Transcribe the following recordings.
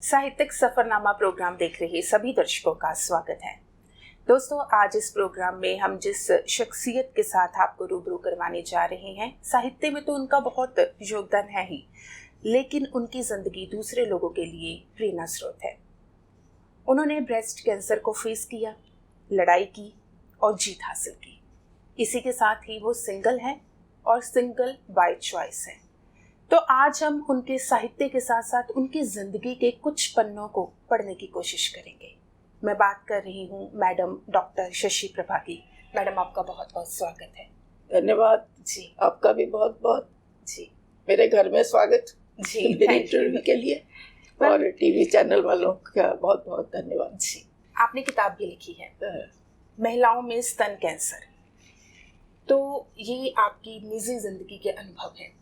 साहित्यिक सफरनामा प्रोग्राम देख रहे सभी दर्शकों का स्वागत है। दोस्तों, आज इस प्रोग्राम में हम जिस शख्सियत के साथ आपको रूबरू करवाने जा रहे हैं, साहित्य में तो उनका बहुत योगदान है ही, लेकिन उनकी ज़िंदगी दूसरे लोगों के लिए प्रेरणा स्रोत है। उन्होंने ब्रेस्ट कैंसर को फेस किया, लड़ाई की और जीत हासिल की। इसी के साथ ही वो सिंगल है और सिंगल बाय चॉइस है। तो आज हम उनके साहित्य के साथ साथ उनकी ज़िंदगी के कुछ पन्नों को पढ़ने की कोशिश करेंगे। मैं बात कर रही हूँ मैडम डॉक्टर शशि प्रभा की। मैडम, आपका बहुत बहुत स्वागत है। धन्यवाद जी। आपका भी बहुत बहुत जी, मेरे घर में स्वागत जी, मेरे इंटरव्यू के लिए। और टीवी चैनल वालों का बहुत बहुत धन्यवाद। जी। आपने किताब भी लिखी है, महिलाओं में स्तन कैंसर। तो ये आपकी निजी जिंदगी के अनुभव है।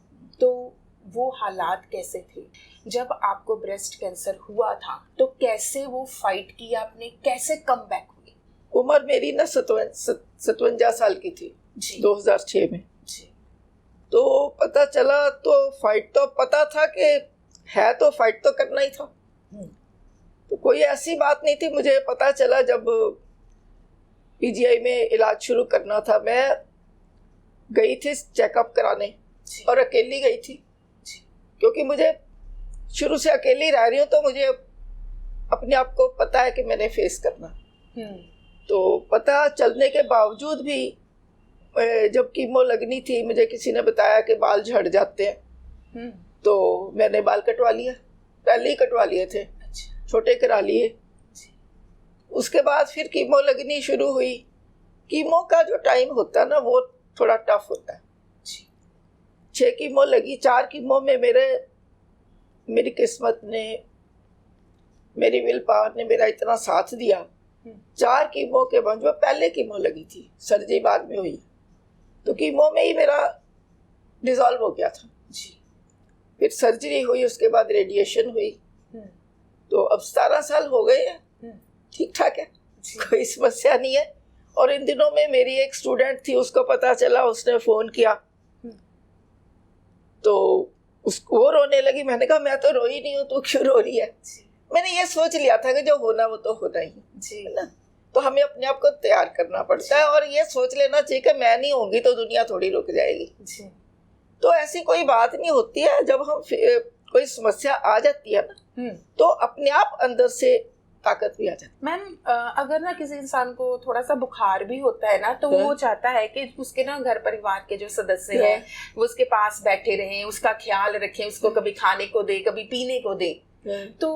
तो वो हालात कैसे थे जब आपको ब्रेस्ट कैंसर हुआ था? तो कैसे वो फाइट किया आपने, कैसे कम बैक हुई? उम्र मेरी ना 57 साल की थी जी। 2006 में। जी। तो पता चला तो फाइट तो पता था कि है, तो फाइट तो करना ही था। तो कोई ऐसी बात नहीं थी। मुझे पता चला जब पीजीआई में इलाज शुरू करना था, मैं गई थी चेकअप कराने और अकेली गई थी, क्योंकि मुझे शुरू से अकेली रह रही हूँ, तो मुझे अपने आप को पता है कि मैंने फेस करना। तो पता चलने के बावजूद भी जब कीमो लगनी थी, मुझे किसी ने बताया कि बाल झड़ जाते हैं। तो मैंने बाल कटवा लिया, पहले ही कटवा लिए थे। अच्छा। छोटे करा लिए। उसके बाद फिर कीमो लगनी शुरू हुई। कीमो का जो टाइम होता है ना, वो थोड़ा टफ होता है। 6 कीमो लगी। 4 कीमो में मेरी किस्मत ने, मेरी विल पावर ने मेरा इतना साथ दिया। 4 कीमो के बाद, जो पहले कीमो लगी थी, सर्जरी बाद में हुई, तो कीमो में ही मेरा डिसॉल्व हो गया था। जी। फिर सर्जरी हुई, उसके बाद रेडिएशन हुई। तो अब 17 साल हो गए हैं, ठीक ठाक है, कोई समस्या नहीं है। और इन दिनों में मेरी एक स्टूडेंट थी, उसको पता चला, उसने फोन किया, तो उसको वो रोने लगी। मैंने कहा मैं तो रोई नहीं हूँ, तो क्यों रो रही है? मैंने ये सोच लिया था कि जो होना वो तो होना ही जी, है ना। तो हमें अपने आप को तैयार करना पड़ता है और ये सोच लेना चाहिए कि मैं नहीं होंगी तो दुनिया थोड़ी रुक जाएगी जी। तो ऐसी कोई बात नहीं होती है। जब हम कोई समस्या आ जाती है ना, तो अपने आप अंदर से ताकत भी आ जाती है। मैम, अगर ना किसी इंसान को थोड़ा सा बुखार भी होता है ना, तो वो चाहता है कि उसके ना घर परिवार के जो सदस्य हैं वो उसके पास बैठे रहें, उसका ख्याल रखें, उसको कभी खाने को दे, कभी पीने को दे। तो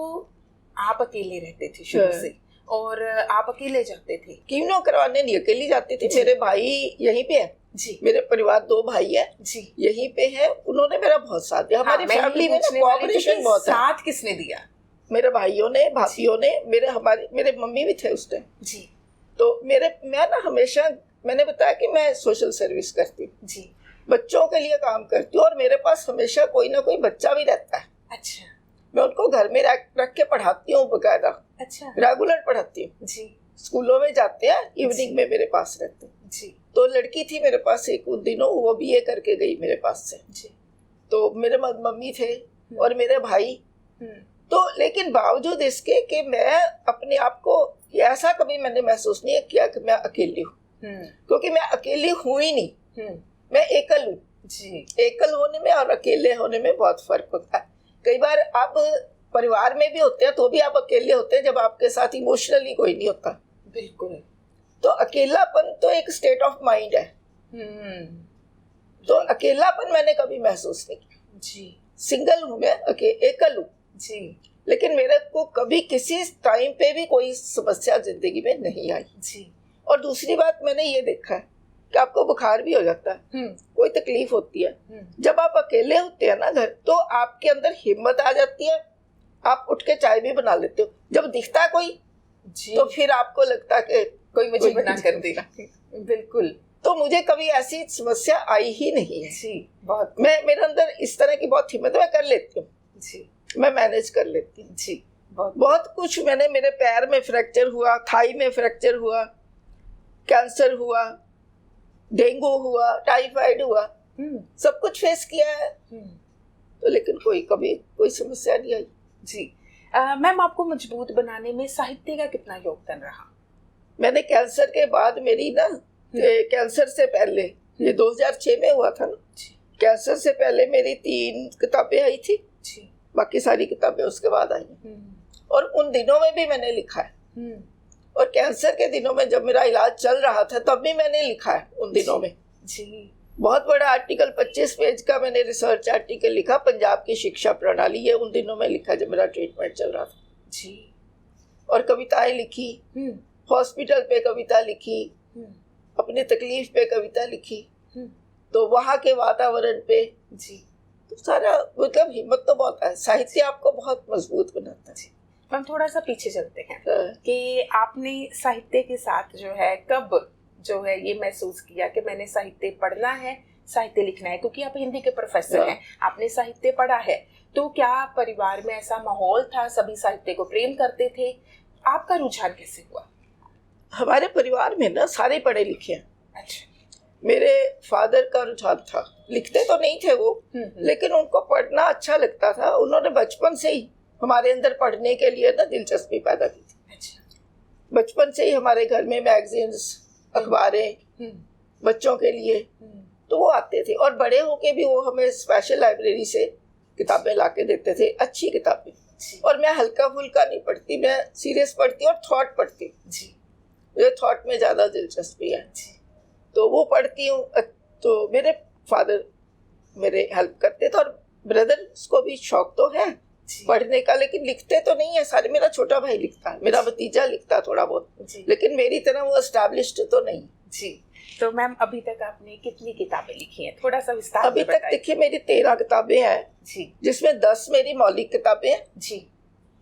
आप अकेले रहते थे शुरू से और आप अकेले जाते थे? कीमो करवाने नहीं अकेली जाती थी। मेरे भाई यहीं पे है जी, मेरे परिवार 2 भाई है जी, यहीं पे है। उन्होंने मेरा बहुत साथ दिया। हमारी फैमिली में कोऑपरेशन बहुत है। साथ किसने दिया? मेरे भाइयों ने, भाभियों ने, मेरे मम्मी भी थे उस टाइम जी। तो मैं ना हमेशा, मैंने बताया कि मैं सोशल सर्विस करती हूँ जी, बच्चों के लिए काम करती हूँ, और मेरे पास हमेशा कोई ना कोई बच्चा भी रहता है। अच्छा। मैं उनको घर में रख के पढ़ाती हूँ बकायदा। अच्छा। रेगुलर पढ़ाती हूँ जी। स्कूलों में जाते हैं, इवनिंग में मेरे पास रहते हैं जी। तो लड़की थी मेरे पास एक उन दिनों, वो बीए करके गई मेरे पास से जी। तो मेरे मम्मी थे और मेरे भाई। तो लेकिन बावजूद इसके कि मैं अपने आप को ऐसा कभी मैंने महसूस नहीं किया कि मैं अकेली हूँ, क्योंकि मैं अकेली हूँ ही नहीं, मैं एकल हूँ जी। एकल होने में और अकेले होने में बहुत फर्क होता है। कई बार आप परिवार में भी होते हैं तो भी आप अकेले होते हैं, जब आपके साथ इमोशनली कोई नहीं होता। बिल्कुल। तो अकेलापन तो एक स्टेट ऑफ माइंड है। तो अकेलापन मैंने कभी महसूस नहीं किया जी। सिंगल हूँ मैं, एकल हूँ जी, लेकिन मेरे को कभी किसी टाइम पे भी कोई समस्या जिंदगी में नहीं आई जी। और दूसरी बात, मैंने ये देखा है कि आपको बुखार भी हो जाता है, कोई तकलीफ होती है, जब आप अकेले होते हैं ना घर, तो आपके अंदर हिम्मत आ जाती है, आप उठ के चाय भी बना लेते हो। जब दिखता है कोई जी, तो फिर आपको लगता है कि कोई मुझे बना कर देगा। बिल्कुल। तो मुझे कभी ऐसी समस्या आई ही नहीं है जी। बहुत मेरे अंदर इस तरह की बहुत हिम्मत, मैं कर लेती हूँ जी, मैं मैनेज कर लेती हूँ जी। बहुत कुछ मेरे पैर में फ्रैक्चर हुआ, थाई में फ्रैक्चर हुआ, कैंसर हुआ, डेंगू हुआ, टाइफाइड हुआ, सब कुछ फेस किया है। तो लेकिन कभी कोई समस्या नहीं आई जी। मैम, आपको मजबूत बनाने में साहित्य का कितना योगदान रहा? मैंने कैंसर के बाद मेरी ना, कैंसर से पहले, ये 2006 में हुआ था ना, कैंसर से पहले मेरी 3 किताबें आई थी, बाकी सारी किताबें उसके बाद आई। और उन दिनों में भी मैंने लिखा है, और कैंसर के दिनों में जब मेरा इलाज चल रहा था तब भी मैंने लिखा है उन दिनों में। बहुत बड़ा आर्टिकल, 25 पेज का मैंने रिसर्च आर्टिकल लिखा, पंजाब की शिक्षा प्रणाली, ये उन दिनों में लिखा जब मेरा ट्रीटमेंट चल रहा था जी। और कविताएं लिखी, हॉस्पिटल पे कविता लिखी, अपनी तकलीफ पे कविता लिखी, तो वहाँ के वातावरण पे जी, तो सारा मतलब हिम्मत तो बहुत है। साहित्य आपको बहुत मजबूत बनाता है। हम थोड़ा सा पीछे चलते हैं कि आपने साहित्य के साथ जो है कब जो है ये महसूस किया कि मैंने साहित्य पढ़ना है, साहित्य लिखना है, क्योंकि आप हिंदी के प्रोफेसर हैं, आपने साहित्य पढ़ा है, तो क्या परिवार में ऐसा माहौल था, सभी साहित्य को प्रेम करते थे? आपका रुझान कैसे हुआ? हमारे परिवार में ना सारे पढ़े लिखे हैं। अच्छा। मेरे फादर का रुझान था, लिखते तो नहीं थे वो, लेकिन उनको पढ़ना अच्छा लगता था। उन्होंने बचपन से ही हमारे अंदर पढ़ने के लिए ना दिलचस्पी पैदा की थी। अच्छा। बचपन से ही हमारे घर में मैगजीन्स, अखबारें बच्चों के लिए तो वो आते थे, और बड़े होके भी वो हमें स्पेशल लाइब्रेरी से किताबें लाके देते थे, अच्छी किताबें। और मैं हल्का फुल्का नहीं पढ़ती, मैं सीरियस पढ़ती और थॉट पढ़ती जी। मुझे थॉट में ज़्यादा दिलचस्पी है, तो वो पढ़ती हूँ। तो मेरे फादर मेरे हेल्प करते थे, और ब्रदर्स को भी शौक तो है पढ़ने का, लेकिन लिखते तो नहीं है सारे। मेरा छोटा भाई लिखता है, मेरा भतीजा लिखता है थोड़ा बहुत, लेकिन मेरी तरह वो एस्टैब्लिश्ड तो नहीं जी। तो मैम, अभी तक आपने कितनी किताबें लिखी हैं, थोड़ा सा विस्तार अभी तक देखिए मेरी 13 किताबें हैं जी, जिसमें 10 मेरी मौलिक किताबें हैं जी,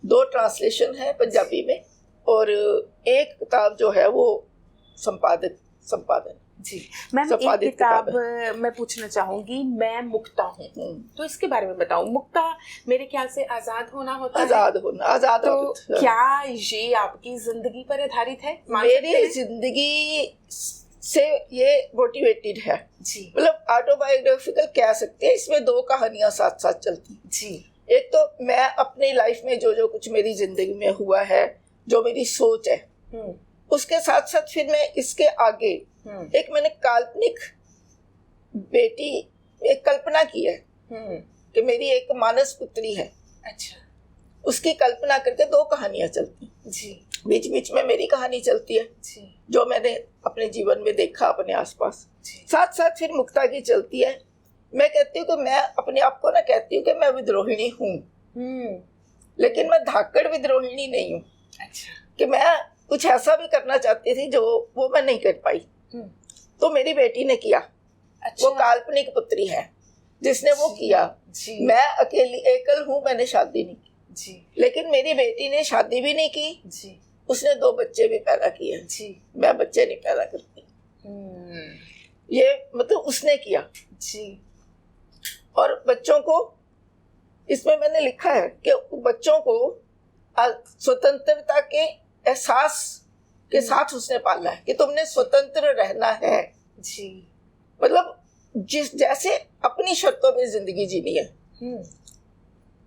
2 ट्रांसलेशन है पंजाबी में, और 1 किताब जो है वो संपादन जी। मैम, एक किताब मैं पूछना चाहूंगी, मैं मुक्ता हूँ, तो इसके बारे में बताऊं। मुक्ता मेरे ख्याल से आजाद होना होता है। आजाद तो क्या ये आपकी जिंदगी पर आधारित है? मेरी जिंदगी से ये मोटिवेटेड है जी, मतलब ऑटोबायोग्राफिकल कह सकते हैं। इसमें 2 कहानियां साथ साथ चलती जी। एक तो मैं अपनी लाइफ में जो कुछ मेरी जिंदगी में हुआ है, जो मेरी सोच है, उसके साथ साथ फिर मैं इसके आगे एक मैंने काल्पनिक बेटी, एक कल्पना की है कि मेरी एक मानस पुत्री है। अच्छा। उसकी कल्पना करके 2 कहानियां चलती जी। बीच बीच में मेरी कहानी चलती है जी, जो मैंने अपने जीवन में देखा अपने आसपास। साथ साथ फिर मुक्ता की चलती है। मैं कहती हूँ कि मैं अपने आप को ना कहती हूँ कि मैं विद्रोहिणी हूँ, लेकिन मैं धाकड़ विद्रोहिणी नहीं हूँ। अच्छा। कि मैं कुछ ऐसा भी करना चाहती थी जो वो मैं नहीं कर पाई, तो मेरी बेटी ने किया। अच्छा। वो काल्पनिक पुत्री है जिसने वो किया जी। मैं अकेली एकल हूँ, मैंने शादी नहीं की जी, लेकिन मेरी बेटी ने शादी भी नहीं की जी, उसने 2 बच्चे भी पैदा किए जी। मैं बच्चे नहीं पैदा करती, ये मतलब उसने किया जी। और बच्चों को, इसमें मैंने लिखा है कि बच्चों को स्वतंत्रता के एहसास के साथ उसने पाला है कि तुमने स्वतंत्र रहना है जी। मतलब जैसे अपनी शर्तों में जिंदगी जीनी है,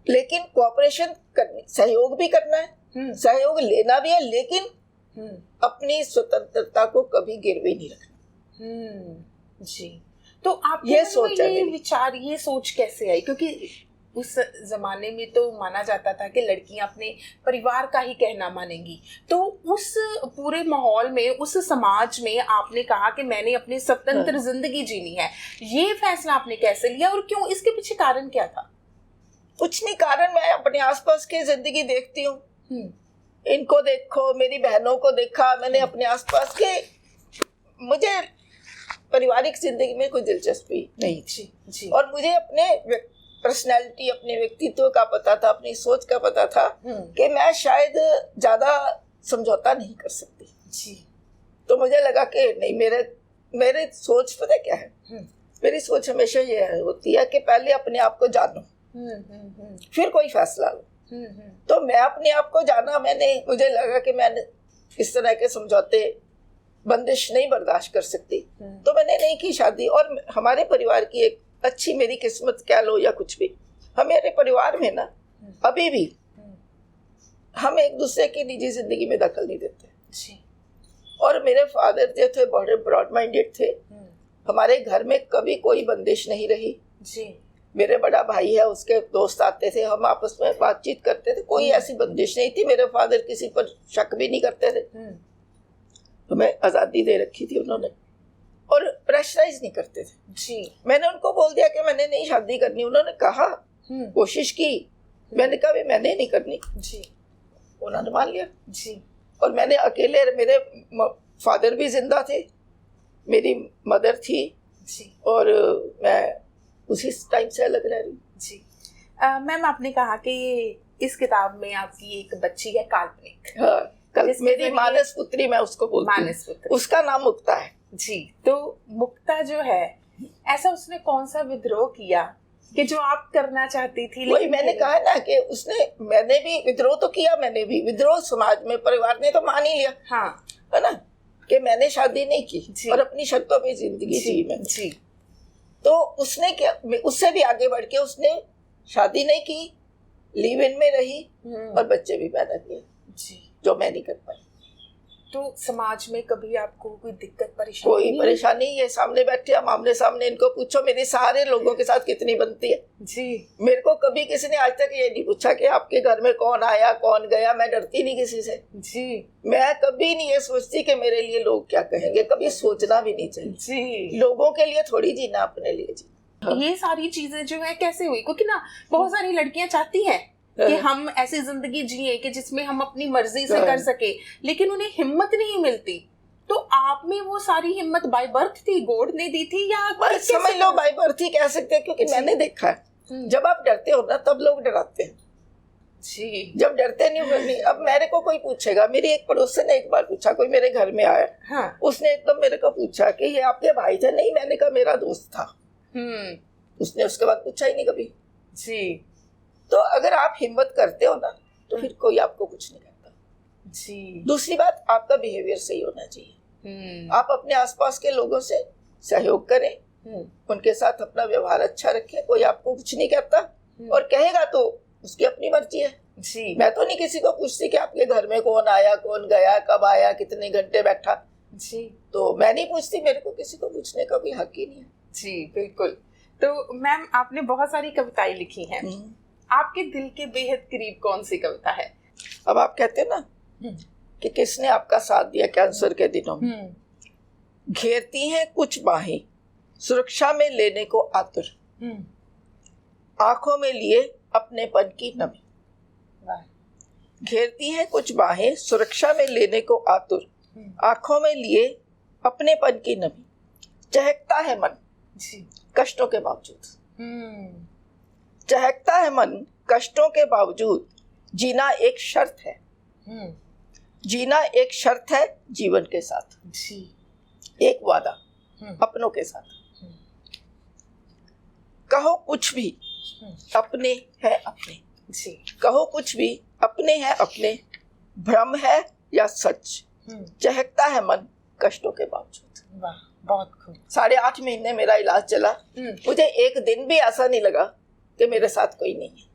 लेकिन कोऑपरेशन करनी, सहयोग भी करना है, सहयोग लेना भी है, लेकिन अपनी स्वतंत्रता को कभी गिरवी नहीं रखना जी। तो आप ये सोच, ये विचार, ये सोच कैसे आई? क्योंकि उस जमाने में तो माना जाता था कि लड़कियां अपने परिवार का ही कहना मानेंगी, तो उस पूरे माहौल में, उस समाज में आपने कहा कि मैंने अपनी स्वतंत्र जिंदगी जीनी है। ये फैसला आपने कैसे लिया और क्यों? इसके पीछे कारण क्या था? कुछ नहीं कारण, मैं अपने आसपास की जिंदगी देखती हूँ, इनको देखो, मेरी बहनों को देखा मैंने अपने आसपास के, मुझे पारिवारिक जिंदगी में कोई दिलचस्पी नहीं थी जी। और मुझे अपने पर्सनैलिटी, अपने व्यक्तित्व का पता था, अपनी सोच का पता था कि मैं शायद ज्यादा समझौता नहीं कर सकती जी। तो मुझे लगा कि नहीं, मेरे सोच पता क्या है, मेरी सोच हमेशा ये होती है कि पहले अपने आप को जानो, फिर कोई फैसला लो। तो मैं अपने आप को जाना, मुझे लगा कि मैं इस तरह के समझौते, बंदिश नहीं बर्दाश्त कर सकती, तो मैंने नहीं की शादी। और हमारे परिवार की एक अच्छी, मेरी किस्मत कह लो या कुछ भी, हमारे परिवार में ना अभी भी हम एक दूसरे की निजी जिंदगी में दखल नहीं देते जी। और मेरे फादर जो थे बड़े ब्रॉड माइंडेड थे। हमारे घर में कभी कोई बंदिश नहीं रही जी। मेरे बड़ा भाई है, उसके दोस्त आते थे, हम आपस में बातचीत करते थे, कोई ऐसी बंदिश नहीं थी। मेरे फादर किसी पर शक भी नहीं करते थे। हमें आज़ादी दे रखी थी उन्होंने और प्रेशराइज नहीं करते थे जी। मैंने उनको बोल दिया कि मैंने नहीं शादी करनी, उन्होंने कहा, कोशिश की, मैंने कहा भी मैंने नहीं करनी जी। उन्होंने मान लिया जी। और मैंने अकेले, मेरे फादर भी जिंदा थे, मेरी मदर थी जी। और मैं उसी टाइम से अलग रह रही जी। मैम, आपने कहा कि इस किताब में आपकी एक बच्ची है काल्पनिक। हाँ, मेरी मानस पुत्री, मैं उसको बोलती हूँ, उसका नाम मुक्ता है जी। तो मुक्ता जो है, ऐसा उसने कौन सा विद्रोह किया कि जो आप करना चाहती थी? वही मैंने कहा ना कि उसने, मैंने भी विद्रोह तो किया, मैंने भी विद्रोह समाज में, परिवार ने तो मान ही लिया हाँ। है ना कि मैंने शादी नहीं की और अपनी शर्तों पे जिंदगी जी मैं जी। तो उसने क्या, उससे भी आगे बढ़ के उसने शादी नहीं की, लिव इन में रही और बच्चे भी पैदा किए जी, जो मैं नहीं कर पाई। तो समाज में कभी आपको कोई दिक्कत परेशानी? कोई परेशानी, ये सामने बैठे हम आमने सामने, इनको पूछो मेरे सारे लोगों के साथ कितनी बनती है जी। मेरे को कभी किसी ने आज तक ये नहीं पूछा कि आपके घर में कौन आया कौन गया। मैं डरती नहीं किसी से जी। मैं कभी नहीं ये सोचती कि मेरे लिए लोग क्या कहेंगे, कभी सोचना भी नहीं चाहिए जी। लोगों के लिए थोड़ी जीना, अपने लिए जी। ये सारी चीजें जो है कैसे हुई? क्योंकि ना बहुत सारी लड़कियां चाहती हैं कि हम ऐसी जिंदगी जिए कि जिसमें हम अपनी मर्जी से कर सके, लेकिन उन्हें हिम्मत नहीं मिलती। तो आप में वो सारी हिम्मत बाय बर्थ थी, गॉड ने दी थी, या समझ लो बाय बर्थ ही कह सकते हैं, क्योंकि मैंने देखा है जब आप डरते हो ना तब लोग डराते हैं जी। जब डरते नहीं। अब मेरे को कोई पूछेगा, मेरी एक पड़ोसन ने एक बार पूछा, कोई मेरे घर में आया हाँ। उसने एकदम मेरे को पूछा कि ये आपके भाई थे? नहीं, मैंने कहा मेरा दोस्त था। उसने उसके बाद पूछा ही नहीं कभी जी। तो अगर आप हिम्मत करते हो ना तो फिर कोई आपको कुछ नहीं कहता जी। दूसरी बात, आपका बिहेवियर सही होना चाहिए। आप अपने आसपास के लोगों से सहयोग करें, उनके साथ अपना व्यवहार अच्छा रखें, कोई आपको कुछ नहीं कहता और कहेगा तो उसकी अपनी मर्जी है जी। मैं तो नहीं किसी को पूछती कि आपके घर में कौन आया कौन गया, कब आया, कितने घंटे बैठा जी। तो मैं नहीं पूछती, मेरे को किसी को पूछने का भी हक ही नहीं है जी। बिल्कुल। तो मैम, आपने बहुत सारी कविताएं लिखी हैं, आपके दिल के बेहद करीब कौन सी कविता है? अब आप कहते हैं ना कि किसने आपका साथ दिया कैंसर के दिनों में, घेरती हैं कुछ बाहें सुरक्षा में लेने को आतुर, आंखों में लिए अपनेपन की नमी। घेरती हैं कुछ बाहें सुरक्षा में लेने को आतुर, आंखों में लिए अपनेपन की नमी, चहकता है मन कष्टों के बावजूद, चहकता है मन कष्टों के बावजूद, जीना एक शर्त है, जीना एक शर्त है जीवन के साथ जी। एक वादा अपनों के साथ, कहो कुछ भी अपने है अपने जी। कहो कुछ भी अपने है अपने, भ्रम है या सच, चहकता है मन कष्टों के बावजूद। वाह, बहुत खूब। 8.5 महीने मेरा इलाज चला, मुझे एक दिन भी ऐसा नहीं लगा कि मेरे साथ कोई नहीं है।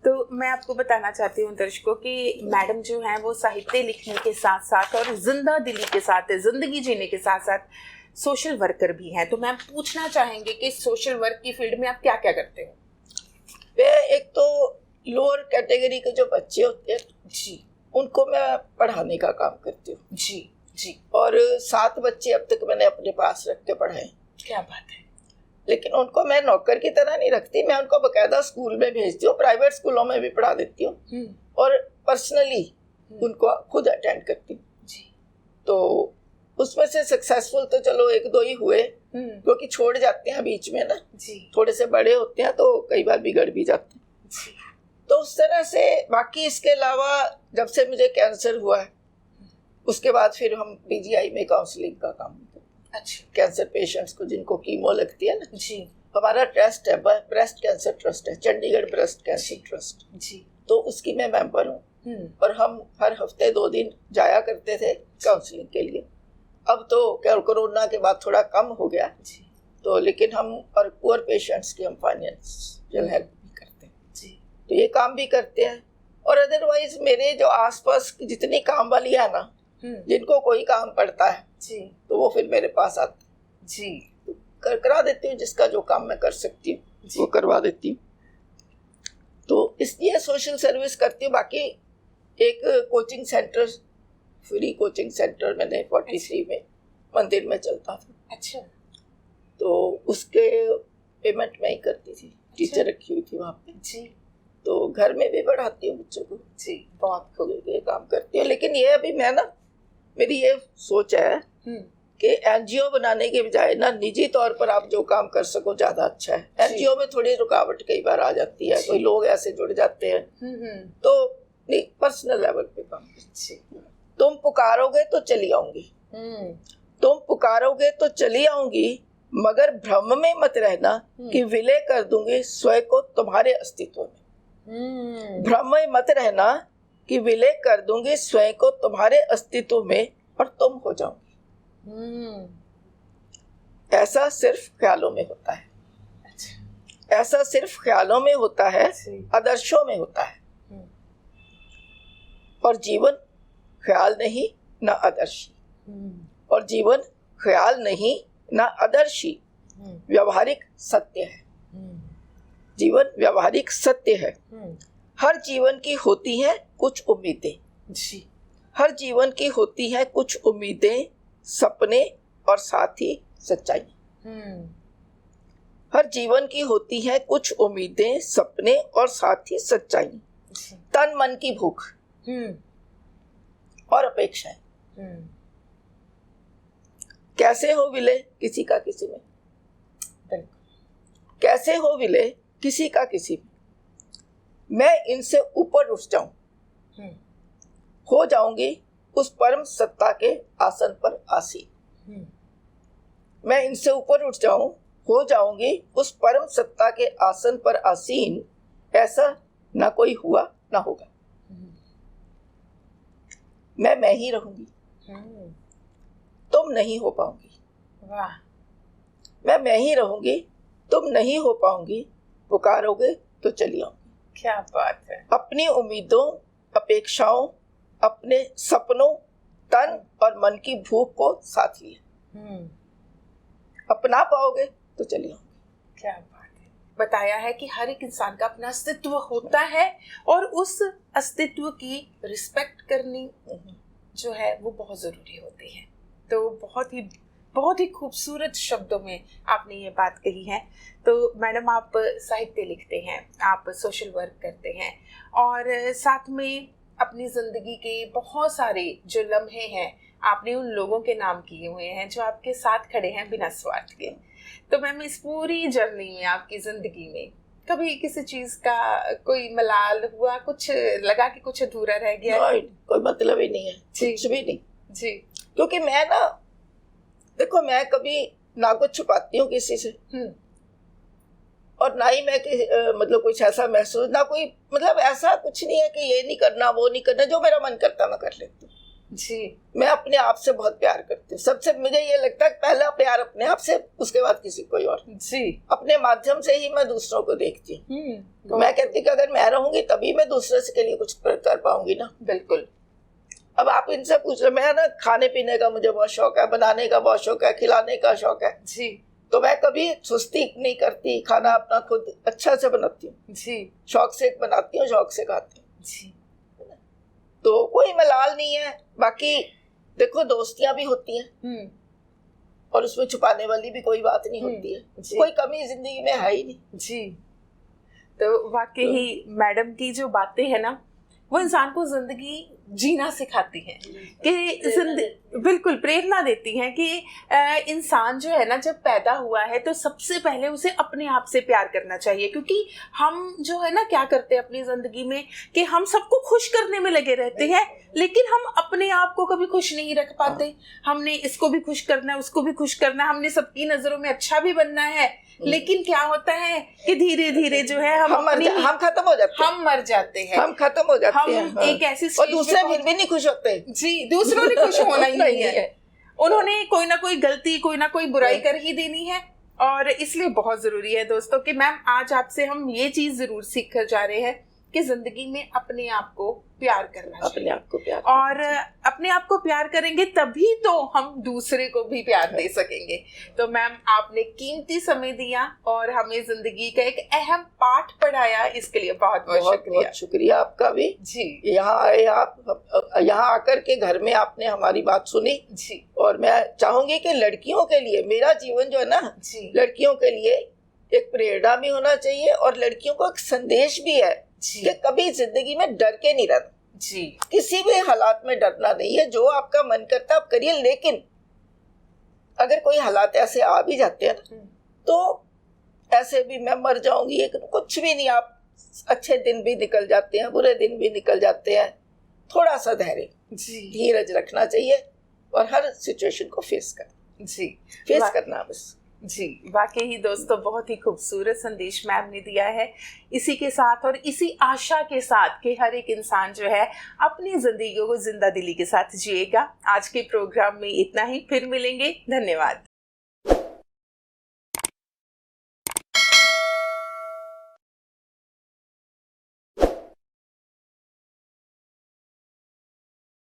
तो मैं आपको बताना चाहती हूँ दर्शकों कि मैडम जो हैं वो साहित्य लिखने के साथ साथ और जिंदा दिली के साथ, जिंदगी जीने के साथ साथ सोशल वर्कर भी हैं। तो मैम पूछना चाहेंगे कि सोशल वर्क की फील्ड में आप क्या क्या करते हो? एक तो लोअर कैटेगरी के जो बच्चे होते हैं जी, उनको मैं पढ़ाने का काम करती हूँ जी जी। और 7 बच्चे अब तक मैंने अपने पास रख के पढ़ाए। क्या बात है। लेकिन उनको मैं नौकर की तरह नहीं रखती, मैं उनको बकायदा स्कूल में भेजती हूँ, प्राइवेट स्कूलों में भी पढ़ा देती हूँ और पर्सनली उनको खुद अटेंड करती हूँ जी। तो उसमें से सक्सेसफुल तो चलो 1-2 ही हुए, क्योंकि छोड़ जाते हैं बीच में ना जी, थोड़े से बड़े होते हैं तो कई बार बिगड़ भी जाते हैं जी। तो उस तरह से बाकी इसके अलावा जब से मुझे कैंसर हुआ है उसके बाद फिर हम पीजीआई में काउंसलिंग का काम करते हैं। अच्छा। कैंसर पेशेंट्स को जिनको कीमो लगती है ना जी, हमारा ट्रस्ट है, ब्रेस्ट कैंसर ट्रस्ट है, चंडीगढ़ ब्रेस्ट कैंसर ट्रस्ट जी। तो उसकी मैं मेंबर हूँ और हम हर हफ्ते 2 दिन जाया करते थे काउंसलिंग के लिए। अब तो कोरोना के बाद थोड़ा कम हो गया जी। तो लेकिन हम और पुअर पेशेंट्स की हम फाइनेंशियल हेल्प भी करते हैं जी। तो ये काम भी करते हैं और अदरवाइज मेरे जो आसपास की जितनी काम वाली है ना, जिनको कोई काम पड़ता है जी, तो वो फिर मेरे पास आते जी, करा देती हूँ, जिसका जो काम मैं कर सकती हूँ वो करवा देती हूँ। तो इसलिए सोशल सर्विस करती हूँ। बाकी एक coaching centre, free coaching centre मैंने 43 में मंदिर में चलता था। अच्छा। तो उसके पेमेंट मैं ही करती थी। अच्छा। टीचर रखी हुई थी वहाँ पे जी। तो घर में भी पढ़ाती हूँ बच्चों को जी, बहुत ये काम करती हूँ। लेकिन ये अभी मैं ना, मेरी ये सोच है कि एनजीओ बनाने के बजाय ना निजी तौर पर आप जो काम कर सको ज्यादा अच्छा है। एनजीओ में थोड़ी रुकावट कई बार आ जाती है, कोई लोग ऐसे जुड़ जाते हैं, तो नहीं, पर्सनल लेवल पे काम। तुम पुकारोगे तो चली आऊंगी, तुम पुकारोगे तो चली आऊंगी, मगर भ्रम में मत रहना कि विलय कर दूंगी स्वयं को तुम्हारे अस्तित्व में। भ्रम में मत रहना कि विलय कर दूंगी स्वयं को तुम्हारे अस्तित्व में और तुम हो जाओगे। ऐसा सिर्फ ख्यालों में होता है। अच्छा। ऐसा सिर्फ ख्यालों में होता है, आदर्शों में होता है। और जीवन ख्याल नहीं ना आदर्शी, और जीवन ख्याल नहीं ना आदर्शी, व्यवहारिक सत्य है। जीवन व्यवहारिक सत्य है। हर जीवन की होती है कुछ उम्मीदें जी, हर जीवन की होती है कुछ उम्मीदें, सपने और साथ ही सच्चाई। हर जीवन की होती है कुछ उम्मीदें, सपने और साथ ही सच्चाई, तन मन की भूख और अपेक्षाएं। कैसे हो विलय किसी का किसी में, कैसे हो विलय किसी का किसी में, मैं इनसे ऊपर उठ जाऊं, हो जाऊंगी उस परम सत्ता के आसन पर आसीन। मैं इनसे ऊपर उठ जाऊं, हो जाऊंगी उस परम सत्ता के आसन पर आसीन, ऐसा ना कोई हुआ ना होगा। मैं ही रहूंगी, तुम नहीं हो पाओगी। वाह। मैं ही रहूंगी, तुम नहीं हो पाओगी, पुकारोगे तो चली आऊंगी। क्या बात है। अपनी उम्मीदों, अपेक्षाओं, अपने सपनों, तन और मन की भूख को साथ लिए अपना पाओगे तो चलिए। क्या बात है। बताया है कि हर एक इंसान का अपना अस्तित्व होता है और उस अस्तित्व की रिस्पेक्ट करनी जो है वो बहुत जरूरी होती है। तो बहुत ही खूबसूरत शब्दों में आपने ये बात कही है। तो मैडम, आप साहित्य लिखते हैं, आप सोशल वर्क करते हैं और साथ में अपनी जिंदगी के बहुत सारे जो लम्हे हैं आपने उन लोगों के नाम किए हुए हैं जो आपके साथ खड़े हैं बिना स्वार्थ के। तो मैम, इस पूरी जर्नी में, आपकी जिंदगी में कभी किसी चीज का कोई मलाल हुआ, कुछ लगा कि कुछ अधूरा रह गया? कोई मतलब ही नहीं है, कुछ भी नहीं जी। क्योंकि मैं ना, देखो, मैं कभी ना कुछ छुपाती हूँ किसी से और ना ही मैं मतलब कुछ ऐसा महसूस, ना कोई मतलब ऐसा कुछ नहीं है कि ये नहीं करना वो नहीं करना, जो मेरा मन करता मैं कर लेती हूँ जी। मैं अपने आप से बहुत प्यार करती हूँ। सबसे मुझे ये लगता है पहला प्यार अपने आप से, उसके बाद किसी कोई और जी। अपने माध्यम से ही मैं दूसरों को देखती हूँ। तो मैं कहती कि अगर मैं रहूंगी तभी मैं दूसरे के लिए कुछ कर पाऊंगी ना। बिल्कुल। अब आप इनसे पूछ रहे, मैं ना खाने पीने का मुझे बहुत शौक है, बनाने का बहुत शौक है, खिलाने का शौक है जी। तो मैं कभी सुस्ती नहीं करती, खाना अपना खुद अच्छा से बनाती हूँ जी। शौक से बनाती हूँ, शौक से खाती हूँ जी। तो कोई मलाल नहीं है। बाकी देखो, दोस्तियां भी होती हैं और उसमें छुपाने वाली भी कोई बात नहीं होती है। कोई कमी जिंदगी में है ही नहीं जी। तो वाकई ही मैडम की जो बातें है ना, वो इंसान को जिंदगी जीना सिखाती हैं कि बिल्कुल प्रेरणा देती हैं कि इंसान जो है ना, जब पैदा हुआ है तो सबसे पहले उसे अपने आप से प्यार करना चाहिए। क्योंकि हम जो है ना क्या करते हैं अपनी जिंदगी में कि हम सबको खुश करने में लगे रहते हैं, लेकिन हम अपने आप को कभी खुश नहीं रख पाते। हमने इसको भी खुश करना है, उसको भी खुश करना है, हमने सबकी नजरों में अच्छा भी बनना है, लेकिन क्या होता है कि धीरे धीरे जो है हम खत्म हो जाते हैं, हम मर जाते हैं, हम खत्म हो जाते हैं। हम एक ऐसी और दूसरे फिर भी नहीं खुश होते जी। दूसरों ने खुश होना ही नहीं है। उन्होंने कोई ना कोई गलती, कोई ना कोई बुराई कर ही देनी है। और इसलिए बहुत जरूरी है दोस्तों कि मैम, आज आपसे हम ये चीज जरूर सीख कर जा रहे हैं कि जिंदगी में अपने आप को प्यार करना चाहिए, अपने आप को प्यार, और अपने आप को प्यार करेंगे तभी तो हम दूसरे को भी प्यार दे सकेंगे। तो मैम, आपने कीमती समय दिया और हमें जिंदगी का एक अहम पाठ पढ़ाया, इसके लिए बहुत बहुत शुक्रिया। बहुत शुक्रिया आपका भी जी। यहाँ आए आप, यहाँ आकर के घर में आपने हमारी बात सुनी जी। और मैं चाहूंगी कि लड़कियों के लिए मेरा जीवन जो है ना जी, लड़कियों के लिए एक प्रेरणा भी होना चाहिए और लड़कियों को एक संदेश भी है कि कभी जिंदगी में डर के नहीं रहना जी। किसी भी हालात में डरना नहीं है, जो आपका मन करता है आप करिए, लेकिन अगर कोई हालात ऐसे आ भी जाते हैं ना, तो ऐसे भी मैं मर जाऊंगी, लेकिन कुछ भी नहीं, आप अच्छे दिन भी निकल जाते हैं, बुरे दिन भी निकल जाते हैं। थोड़ा सा धैर्य जी, धीरज रखना चाहिए और हर सिचुएशन को फेस करना बस जी। वाकई ही दोस्तों, बहुत ही खूबसूरत संदेश मैम ने दिया है। इसी के साथ और इसी आशा के साथ कि हर एक इंसान जो है अपनी जिंदगी को जिंदा दिली के साथ जिएगा। आज के प्रोग्राम में इतना ही, फिर मिलेंगे। धन्यवाद।